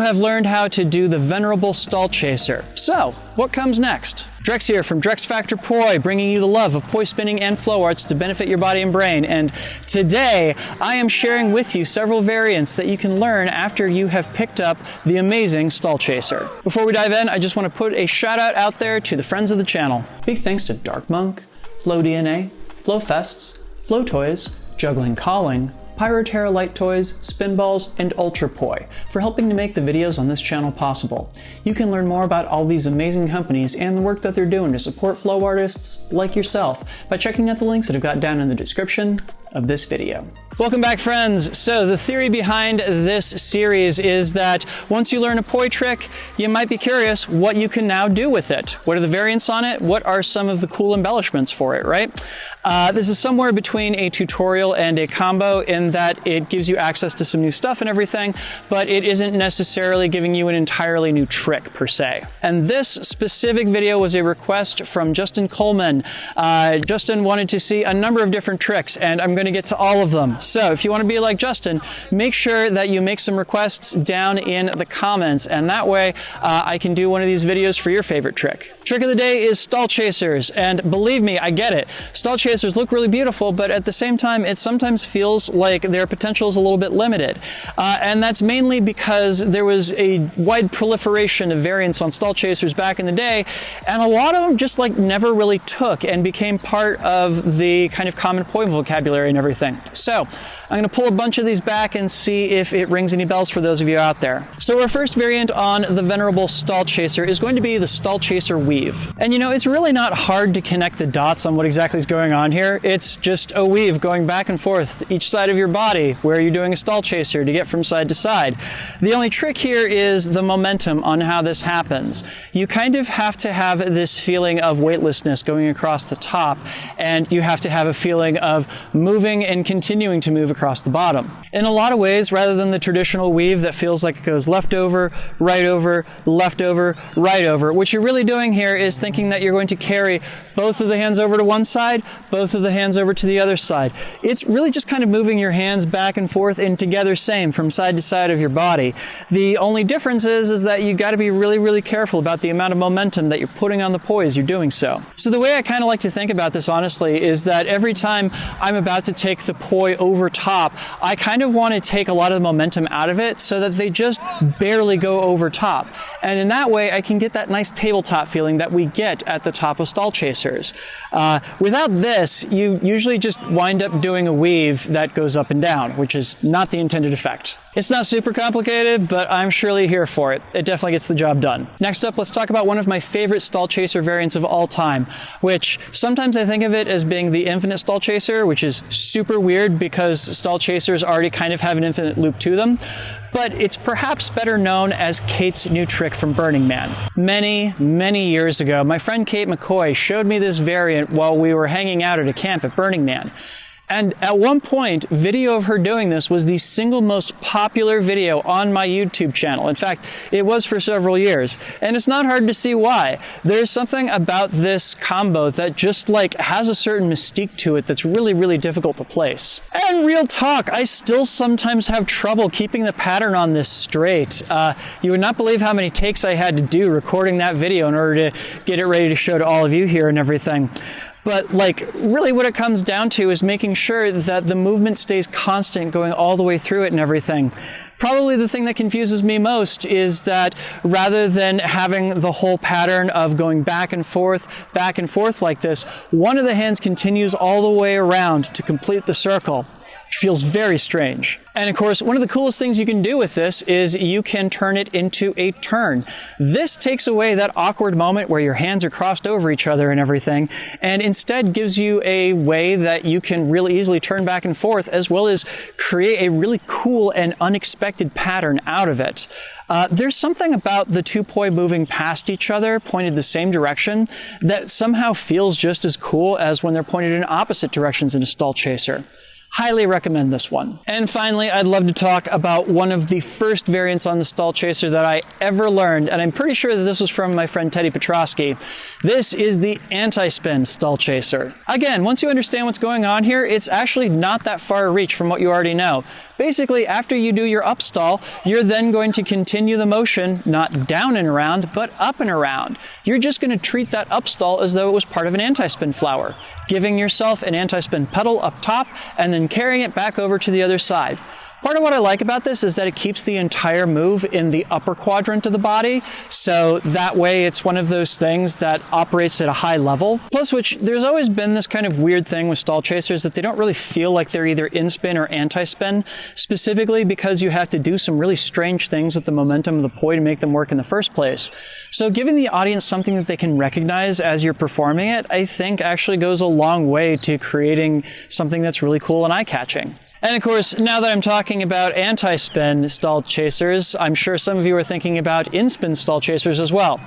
have learned how to do the venerable stall chaser. So, what comes next? Drex here from Drex Factor Poi, bringing you the love of poi spinning and flow arts to benefit your body and brain. And today, I am sharing with you several variants that you can learn after you have picked up the amazing stall chaser. Before we dive in, I just want to put a shout out there to the friends of the channel. Big thanks to Dark Monk, Flow DNA, Flow Fests, Flow Toys, Juggling Calling, Pyroterra Light Toys, Spinballs, and Ultrapoi for helping to make the videos on this channel possible. You can learn more about all these amazing companies and the work that they're doing to support flow artists like yourself by checking out the links that I've got down in the description of this video. Welcome back, friends. So the theory behind this series is that once you learn a poi trick, you might be curious what you can now do with it. What are the variants on it? What are some of the cool embellishments for it, right? This is somewhere between a tutorial and a combo in that it gives you access to some new stuff and everything, but it isn't necessarily giving you an entirely new trick per se. And this specific video was a request from Justin Coleman. Justin wanted to see a number of different tricks, and I'm going to get to all of them. So if you want to be like Justin, make sure that you make some requests down in the comments, and that way I can do one of these videos for your favorite trick. Trick of the day is stall chasers, and believe me, I get it. Stall chasers look really beautiful, but at the same time, it sometimes feels like their potential is a little bit limited. And that's mainly because there was a wide proliferation of variants on stall chasers back in the day, and a lot of them just like never really took and became part of the kind of common poi vocabulary and everything. So I'm going to pull a bunch of these back and see if it rings any bells for those of you out there. So our first variant on the venerable stall chaser is going to be the stall chaser weave. And you know, it's really not hard to connect the dots on what exactly is going on here. It's just a weave going back and forth each side of your body where you're doing a stall chaser to get from side to side. The only trick here is the momentum on how this happens. You kind of have to have this feeling of weightlessness going across the top, and you have to have a feeling of moving and continuing to move across the bottom. In a lot of ways, rather than the traditional weave that feels like it goes left over, right over, left over, right over, what you're really doing here is thinking that you're going to carry both of the hands over to one side, both of the hands over to the other side. It's really just kind of moving your hands back and forth and together same from side to side of your body. The only difference is that you got to be really, really careful about the amount of momentum that you're putting on the poi as you're doing so. So the way I kind of like to think about this, honestly, is that every time I'm about to take the poi over top, I kind of want to take a lot of the momentum out of it so that they just barely go over top. And in that way, I can get that nice tabletop feeling that we get at the top of stall chasers. Without this, you usually just wind up doing a weave that goes up and down, which is not the intended effect. It's not super complicated, but I'm surely here for it. It definitely gets the job done. Next up, let's talk about one of my favorite stall chaser variants of all time, which sometimes I think of it as being the infinite stall chaser, which is super weird because stall chasers already kind of have an infinite loop to them, but it's perhaps better known as Kate's new trick from Burning Man. Many, many years ago, my friend Kate McCoy showed me this variant while we were hanging out at a camp at Burning Man. And at one point, video of her doing this was the single most popular video on my YouTube channel. In fact, it was for several years. And it's not hard to see why. There's something about this combo that just like has a certain mystique to it that's really, really difficult to place. And real talk, I still sometimes have trouble keeping the pattern on this straight. You would not believe how many takes I had to do recording that video in order to get it ready to show to all of you here and everything. But like, really what it comes down to is making sure that the movement stays constant going all the way through it and everything. Probably the thing that confuses me most is that rather than having the whole pattern of going back and forth like this, one of the hands continues all the way around to complete the circle, which feels very strange. And of course, one of the coolest things you can do with this is you can turn it into a turn. This takes away that awkward moment where your hands are crossed over each other and everything, and instead gives you a way that you can really easily turn back and forth, as well as create a really cool and unexpected pattern out of it. There's something about the two poi moving past each other, pointed the same direction, that somehow feels just as cool as when they're pointed in opposite directions in a stall chaser. Highly recommend this one. And finally, I'd love to talk about one of the first variants on the stall chaser that I ever learned, and I'm pretty sure that this was from my friend Teddy Petrosky. This is the anti-spin stall chaser. Again, once you understand what's going on here, it's actually not that far a reach from what you already know. Basically, after you do your upstall, you're then going to continue the motion, not down and around, but up and around. You're just going to treat that upstall as though it was part of an anti-spin flower, giving yourself an anti-spin pedal up top and then carrying it back over to the other side. Part of what I like about this is that it keeps the entire move in the upper quadrant of the body, so that way it's one of those things that operates at a high level. Plus which, there's always been this kind of weird thing with stall chasers that they don't really feel like they're either in-spin or anti-spin, specifically because you have to do some really strange things with the momentum of the poi to make them work in the first place. So giving the audience something that they can recognize as you're performing it, I think actually goes a long way to creating something that's really cool and eye-catching. And of course, now that I'm talking about anti-spin stall chasers, I'm sure some of you are thinking about in-spin stall chasers as well.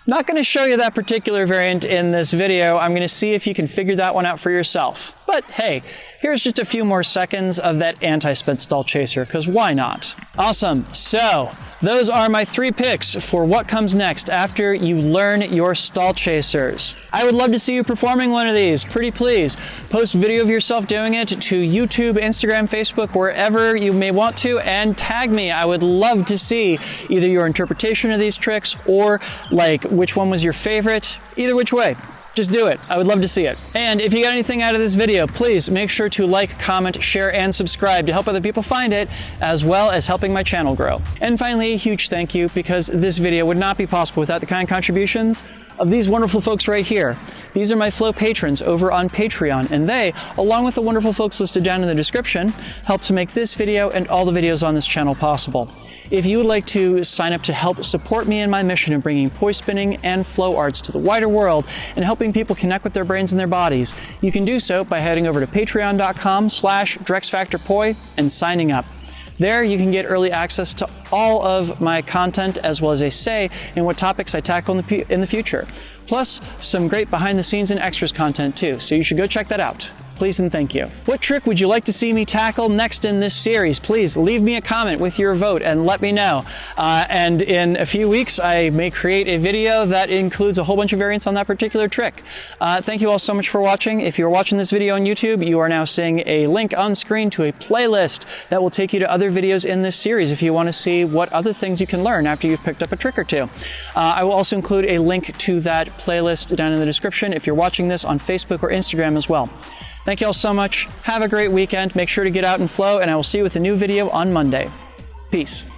Not going to show you that particular variant in this video. I'm going to see if you can figure that one out for yourself. But hey, here's just a few more seconds of that anti-spin stall chaser, because why not? Awesome. So, those are my 3 picks for what comes next after you learn your stall chasers. I would love to see you performing one of these. Pretty please. Post video of yourself doing it to YouTube, Instagram, Facebook, wherever you may want to, and tag me. I would love to see either your interpretation of these tricks or like which one was your favorite. Either which way. Just do it. I would love to see it. And if you got anything out of this video, please make sure to like, comment, share, and subscribe to help other people find it, as well as helping my channel grow. And finally, a huge thank you, because this video would not be possible without the kind contributions of these wonderful folks right here. These are my Flow patrons over on Patreon, and they, along with the wonderful folks listed down in the description, help to make this video and all the videos on this channel possible. If you would like to sign up to help support me in my mission of bringing poi spinning and flow arts to the wider world and helping people connect with their brains and their bodies, you can do so by heading over to patreon.com/DrexFactorPoi and signing up. There you can get early access to all of my content, as well as a say in what topics I tackle in the future. Plus, some great behind the scenes and extras content too, so you should go check that out. Please and thank you. What trick would you like to see me tackle next in this series? Please leave me a comment with your vote and let me know. And in a few weeks, I may create a video that includes a whole bunch of variants on that particular trick. Thank you all so much for watching. If you're watching this video on YouTube, you are now seeing a link on screen to a playlist that will take you to other videos in this series if you want to see what other things you can learn after you've picked up a trick or two. I will also include a link to that playlist down in the description if you're watching this on Facebook or Instagram as well. Thank you all so much. Have a great weekend. Make sure to get out and flow, and I will see you with a new video on Monday. Peace.